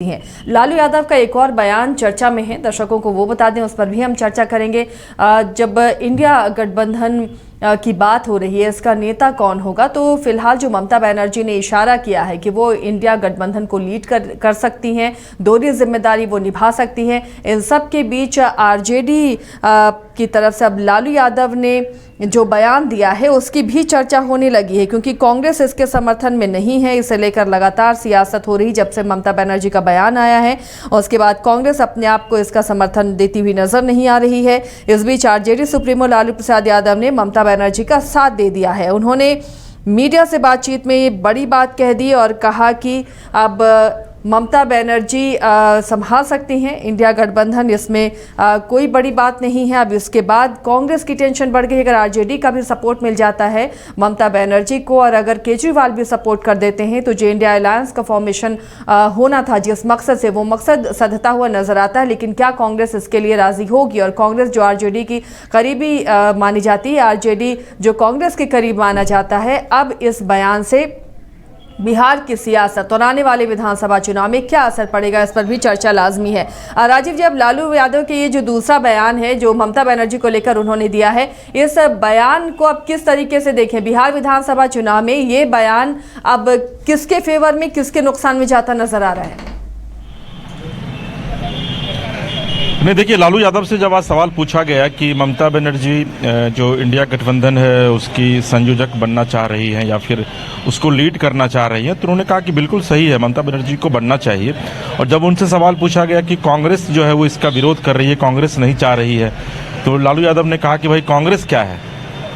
हैं। लालू यादव का एक और बयान चर्चा में है, दर्शकों को वो बता दें, उस पर भी हम चर्चा करेंगे। जब इंडिया गठबंधन की बात हो रही है, इसका नेता कौन होगा, तो फिलहाल जो ममता बनर्जी ने इशारा किया है कि वो इंडिया गठबंधन को लीड कर सकती हैं, दोहरी जिम्मेदारी वो निभा सकती हैं। इन सब के बीच आरजेडी की तरफ से अब लालू यादव ने जो बयान दिया है उसकी भी चर्चा होने लगी है, क्योंकि कांग्रेस इसके समर्थन में नहीं है। इसे लेकर लगातार सियासत हो रही जब से ममता बनर्जी का बयान आया है, और उसके बाद कांग्रेस अपने आप को इसका समर्थन देती हुई नजर नहीं आ रही है। इस बीच आरजेडी सुप्रीमो लालू प्रसाद यादव ने ममता बनर्जी का साथ दे दिया है। उन्होंने मीडिया से बातचीत में ये बड़ी बात कह दी और कहा कि अब ममता बनर्जी संभाल सकती हैं इंडिया गठबंधन, इसमें कोई बड़ी बात नहीं है। अब इसके बाद कांग्रेस की टेंशन बढ़ गई। अगर आरजेडी का भी सपोर्ट मिल जाता है ममता बनर्जी को, और अगर केजरीवाल भी सपोर्ट कर देते हैं, तो जो इंडिया अलायंस का फॉर्मेशन होना था जिस मकसद से, वो मकसद सधता हुआ नजर आता है। लेकिन क्या कांग्रेस इसके लिए राजी होगी? और कांग्रेस जो आरजेडी की करीबी मानी जाती है, आरजेडी जो कांग्रेस के करीब माना जाता है, अब इस बयान से बिहार की सियासत और आने वाले विधानसभा चुनाव में क्या असर पड़ेगा, इस पर भी चर्चा लाजमी है। राजीव जी, अब लालू यादव के ये जो दूसरा बयान है जो ममता बनर्जी को लेकर उन्होंने दिया है, इस बयान को अब किस तरीके से देखें? बिहार विधानसभा चुनाव में ये बयान अब किसके फेवर में, किसके नुकसान में जाता नजर आ रहा है? नहीं, देखिए, लालू यादव से जब आज सवाल पूछा गया कि ममता बनर्जी जो इंडिया गठबंधन है उसकी संयोजक बनना चाह रही हैं या फिर उसको लीड करना चाह रही हैं, तो उन्होंने कहा कि बिल्कुल सही है, ममता बनर्जी को बनना चाहिए। और जब उनसे सवाल पूछा गया कि कांग्रेस जो है वो इसका विरोध कर रही है, कांग्रेस नहीं चाह रही है, तो लालू यादव ने कहा कि भाई कांग्रेस क्या है,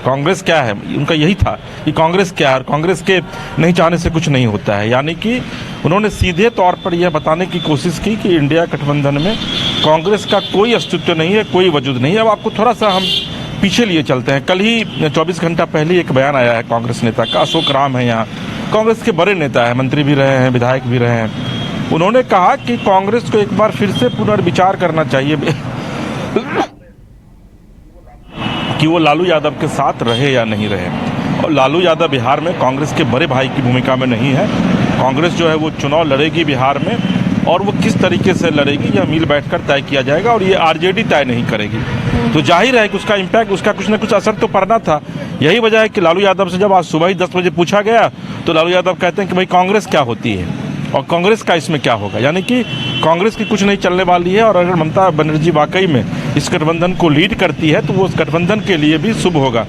कांग्रेस क्या है। उनका यही था कि कांग्रेस क्या है, और कांग्रेस के नहीं चाहने से कुछ नहीं होता है। यानी कि उन्होंने सीधे तौर पर यह बताने की कोशिश की कि इंडिया गठबंधन में कांग्रेस का कोई अस्तित्व नहीं है, कोई वजूद नहीं है। अब आपको थोड़ा सा हम पीछे लिए चलते हैं। कल ही 24 घंटा पहले एक बयान आया है कांग्रेस नेता का, अशोक राम है, यहाँ कांग्रेस के बड़े नेता है, मंत्री भी रहे हैं, विधायक भी रहे हैं। उन्होंने कहा कि कांग्रेस को एक बार फिर से पुनर्विचार करना चाहिए कि वो लालू यादव के साथ रहे या नहीं रहे। और लालू यादव बिहार में कांग्रेस के बड़े भाई की भूमिका में नहीं है। कांग्रेस जो है वो चुनाव लड़ेगी बिहार में, और वो किस तरीके से लड़ेगी यह मिल बैठकर तय किया जाएगा, और ये आरजेडी तय नहीं करेगी। तो जाहिर है कि उसका इम्पैक्ट, उसका कुछ न कुछ असर तो पड़ना था। यही वजह है कि लालू यादव से जब आज सुबह ही 10 बजे पूछा गया, तो लालू यादव कहते हैं कि भाई कांग्रेस क्या होती है और कांग्रेस का इसमें क्या होगा। यानी कि कांग्रेस की कुछ नहीं चलने वाली है, और अगर ममता बनर्जी वाकई में इस गठबंधन को लीड करती है तो वो उस गठबंधन के लिए भी शुभ होगा।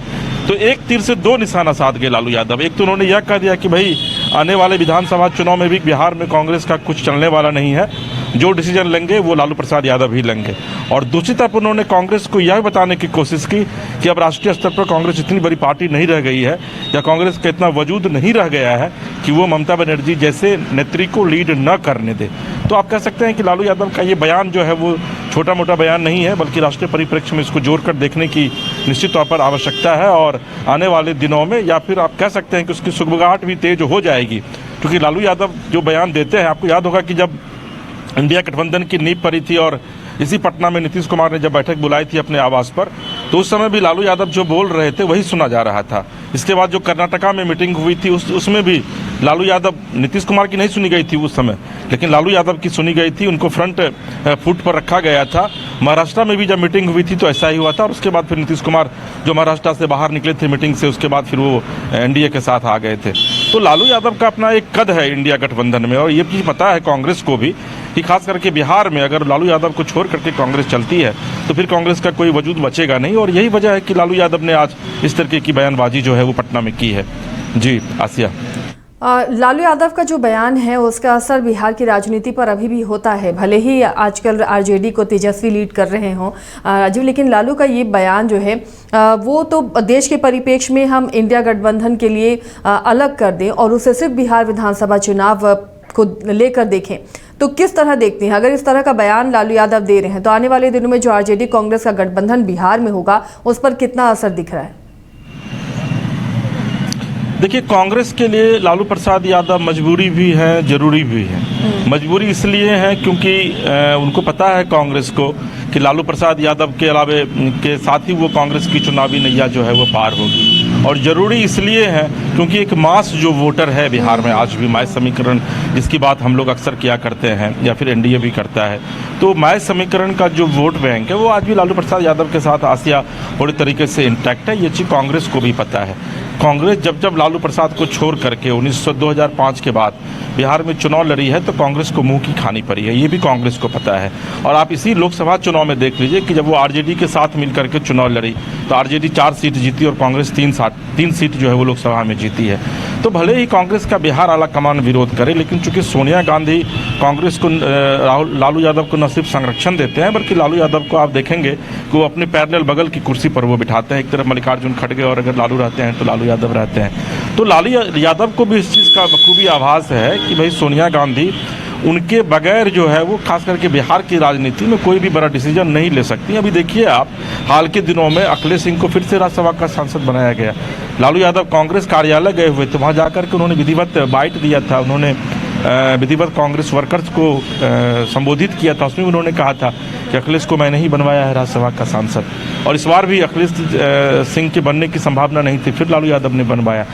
तो एक तीर से दो निशाना साध गए लालू यादव। एक तो उन्होंने यह कह दिया कि भाई आने वाले विधानसभा चुनाव में भी बिहार में कांग्रेस का कुछ चलने वाला नहीं है, जो डिसीजन लेंगे वो लालू प्रसाद यादव ही लेंगे। और दूसरी तरफ उन्होंने कांग्रेस को यह बताने की कोशिश की कि अब राष्ट्रीय स्तर पर कांग्रेस इतनी बड़ी पार्टी नहीं रह गई है, या कांग्रेस का इतना वजूद नहीं रह गया है कि वो ममता बनर्जी जैसे नेत्री को लीड न करने दे। तो आप कह सकते हैं कि लालू यादव का ये बयान जो है वो छोटा मोटा बयान नहीं है, बल्कि राष्ट्रीय परिप्रेक्ष्य में इसको जोड़कर देखने की निश्चित तौर पर आवश्यकता है। और आने वाले दिनों में, या फिर आप कह सकते हैं कि उसकी सुगबुगाहट भी तेज हो जाएगी, क्योंकि लालू यादव जो बयान देते हैं, आपको याद होगा कि जब इंडिया गठबंधन की नींव पड़ी थी और इसी पटना में नीतीश कुमार ने जब बैठक बुलाई थी अपने आवास पर, तो उस समय भी लालू यादव जो बोल रहे थे वही सुना जा रहा था। इसके बाद जो कर्नाटका में मीटिंग हुई थी उसमें भी लालू यादव, नीतीश कुमार की नहीं सुनी गई थी उस समय, लेकिन लालू यादव की सुनी गई थी, उनको फ्रंट फुट पर रखा गया था। महाराष्ट्र में भी जब मीटिंग हुई थी तो ऐसा ही हुआ था, और उसके बाद फिर नीतीश कुमार जो महाराष्ट्र से बाहर निकले थे मीटिंग से, उसके बाद फिर वो एनडीए के साथ आ गए थे। तो लालू यादव का अपना एक कद है इंडिया गठबंधन में, और ये चीज़ पता है कांग्रेस को भी कि खास करके बिहार में अगर लालू यादव को छोड़ करके कांग्रेस चलती है तो फिर कांग्रेस का कोई वजूद बचेगा नहीं। और यही वजह है कि लालू यादव ने आज इस तरीके की बयानबाजी जो है वो पटना में की है। जी आसिया, लालू यादव का जो बयान है उसका असर बिहार की राजनीति पर अभी भी होता है, भले ही आजकल आरजेडी को तेजस्वी लीड कर रहे हों राजीव, लेकिन लालू का ये बयान जो है वो तो देश के परिप्रेक्ष्य में हम इंडिया गठबंधन के लिए अलग कर दें और उसे सिर्फ बिहार विधानसभा चुनाव को लेकर देखें, तो किस तरह देखते हैं? अगर इस तरह का बयान लालू यादव दे रहे हैं तो आने वाले दिनों में जो आरजेडी कांग्रेस का गठबंधन बिहार में होगा उस पर कितना असर दिख रहा है? देखिए, कांग्रेस के लिए लालू प्रसाद यादव मजबूरी भी है, जरूरी भी है। मजबूरी इसलिए है क्योंकि उनको पता है कांग्रेस को कि लालू प्रसाद यादव के अलावे के साथ ही वो कांग्रेस की चुनावी नैया जो है वो पार होगी। और ज़रूरी इसलिए है क्योंकि एक मास जो वोटर है बिहार में आज भी, माय समीकरण जिसकी बात हम लोग अक्सर किया करते हैं या फिर एनडीए भी करता है, तो माय समीकरण का जो वोट बैंक है वो आज भी लालू प्रसाद यादव के साथ आसिया पूरी तरीके से इंटैक्ट है। ये चीज़ कांग्रेस को भी पता है। कांग्रेस जब लालू प्रसाद को छोड़ करके 2005 के बाद बिहार में चुनाव लड़ी है तो कांग्रेस को मुंह की खानी पड़ी है, ये भी कांग्रेस को पता है। और आप इसी लोकसभा चुनाव में देख लीजिए कि जब वो आरजेडी के साथ मिलकर के चुनाव लड़ी तो आरजेडी 4 सीट जीती और कांग्रेस 3 सीट जो है वो लोकसभा में जीती है। तो भले ही कांग्रेस का बिहार आला कमान विरोध करे, लेकिन चूंकि सोनिया गांधी कांग्रेस को लालू यादव को न सिर्फ संरक्षण देते हैं बल्कि लालू यादव को आप देखेंगे कि वो अपने पैरेलल बगल की कुर्सी पर वो बिठाते हैं। एक तरफ मल्लिकार्जुन खड़गे और अगर लालू रहते हैं तो लालू यादव रहते हैं। तो लालू यादव को भी इस चीज़ का बखूबी आभास है कि भाई सोनिया गांधी उनके बगैर जो है वो खास करके बिहार की राजनीति में कोई भी बड़ा डिसीजन नहीं ले सकती। अभी देखिए आप, हाल के दिनों में अखिलेश सिंह को फिर से राज्यसभा का सांसद बनाया गया। लालू यादव कांग्रेस कार्यालय गए हुए थे, वहाँ जाकर के उन्होंने विधिवत बाइट दिया था, उन्होंने विधिवत कांग्रेस वर्कर्स को संबोधित किया था। उसमें उन्होंने कहा था कि अखिलेश को मैंने ही बनवाया है राज्यसभा का सांसद, और इस बार भी अखिलेश सिंह के बनने की संभावना नहीं थी, फिर लालू यादव ने बनवाया।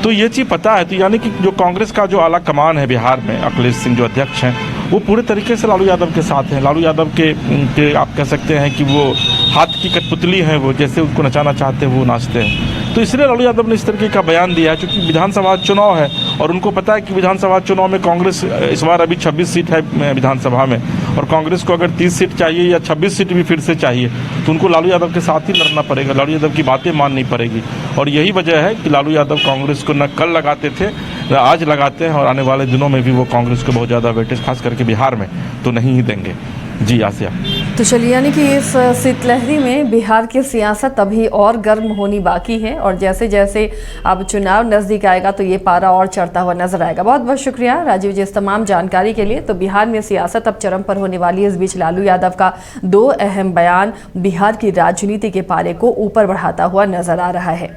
तो ये चीज़ पता है। तो यानी कि जो कांग्रेस का जो आला कमान है बिहार में, अखिलेश सिंह जो अध्यक्ष हैं, वो पूरे तरीके से लालू यादव के साथ हैं। लालू यादव के आप कह सकते हैं कि वो हाथ की कठपुतली हैं, वो जैसे उनको नचाना चाहते हैं वो नाचते हैं। तो इसलिए लालू यादव ने इस तरीके का बयान दिया है, क्योंकि विधानसभा चुनाव है और उनको पता है कि विधानसभा चुनाव में कांग्रेस इस बार अभी 26 सीट है विधानसभा में, और कांग्रेस को अगर 30 सीट चाहिए या 26 सीट भी फिर से चाहिए तो उनको लालू यादव के साथ ही लड़ना पड़ेगा, लालू यादव की बातें माननी पड़ेगी। और यही वजह है कि लालू यादव कांग्रेस को न कल लगाते थे न आज लगाते हैं, और आने वाले दिनों में भी वो कांग्रेस को बहुत ज़्यादा वेटेज खास करके बिहार में तो नहीं ही देंगे। जी आसिया। तो चलिए, यानी कि इस शीतलहरी में बिहार की सियासत अभी और गर्म होनी बाकी है, और जैसे जैसे अब चुनाव नज़दीक आएगा तो ये पारा और चढ़ता हुआ नजर आएगा। बहुत बहुत शुक्रिया राजीव जी इस तमाम जानकारी के लिए। तो बिहार में सियासत अब चरम पर होने वाली है। इस बीच लालू यादव का 2 अहम बयान बिहार की राजनीति के पारे को ऊपर बढ़ाता हुआ नजर आ रहा है।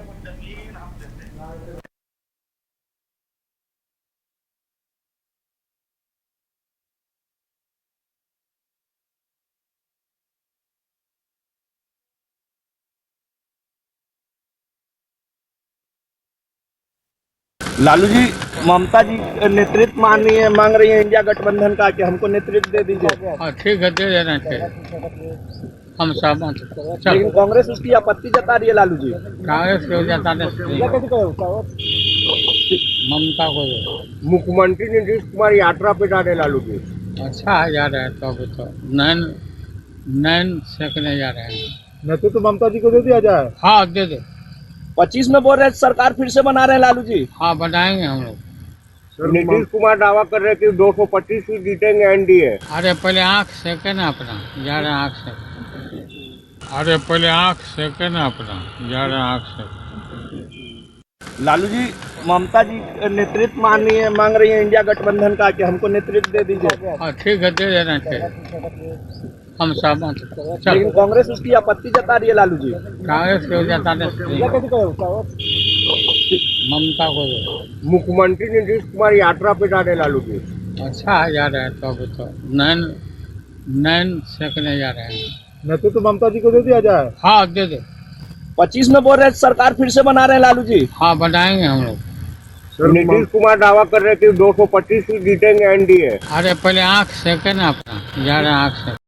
लालू जी, ममता जी नेतृत्व मांग रही है इंडिया गठबंधन का कि हमको नेतृत्व दे दीजिए। हाँ ठीक है, दे देना चाहिए, हम सहमत। लेकिन कांग्रेस उसकी आपत्ति जता रही है लालू जी। कांग्रेस को जताने ममता को मुख्यमंत्री नीतीश कुमार यात्रा पे जा रहे लालू जी। अच्छा जा रहा है, तो अभी तो नैन सेकने जा रहे हैं। नेतृत्व तो ममता जी को दे दिया जाए। हाँ दे दो। 25 में बोल रहे सरकार फिर से बना रहे हैं लालू जी। हाँ बनाएंगे हम लोग। नीतीश कुमार दावा कर रहे हैं कि 225 सीट जीतेंगे एनडीए। अरे पहले आँख सेके ना अपना, जा रहे आँख से। अरे पहले आँख सेके ना अपना, जा रहे आँख से। लालू जी, ममता जी नेतृत्व मांग रही है इंडिया गठबंधन का कि हमको नेतृत्व दे दीजिए। हाँ ठीक है, दे देना चाहिए, हम सहमत। लेकिन कांग्रेस उसकी आपत्ति जता रही है लालू जी। कांग्रेस को जताने ममता को मुख्यमंत्री नीतीश कुमार यात्रा पे जा रहे लालू जी। अच्छा जा रहा है, तो अभी तो नैन सेकने जा रहे हैं। नेतृत्व तो ममता जी को दे दिया जाए। हाँ दे दो। 25 में बोल रहे सरकार फिर से बना रहे हैं लालू जी। हाँ बनाएंगे हम लोग। नीतीश कुमार दावा कर रहे हैं कि 225 सीट जीतेंगे एनडीए। अरे पहले आँख सेके ना अपना, जा रहे आँख से।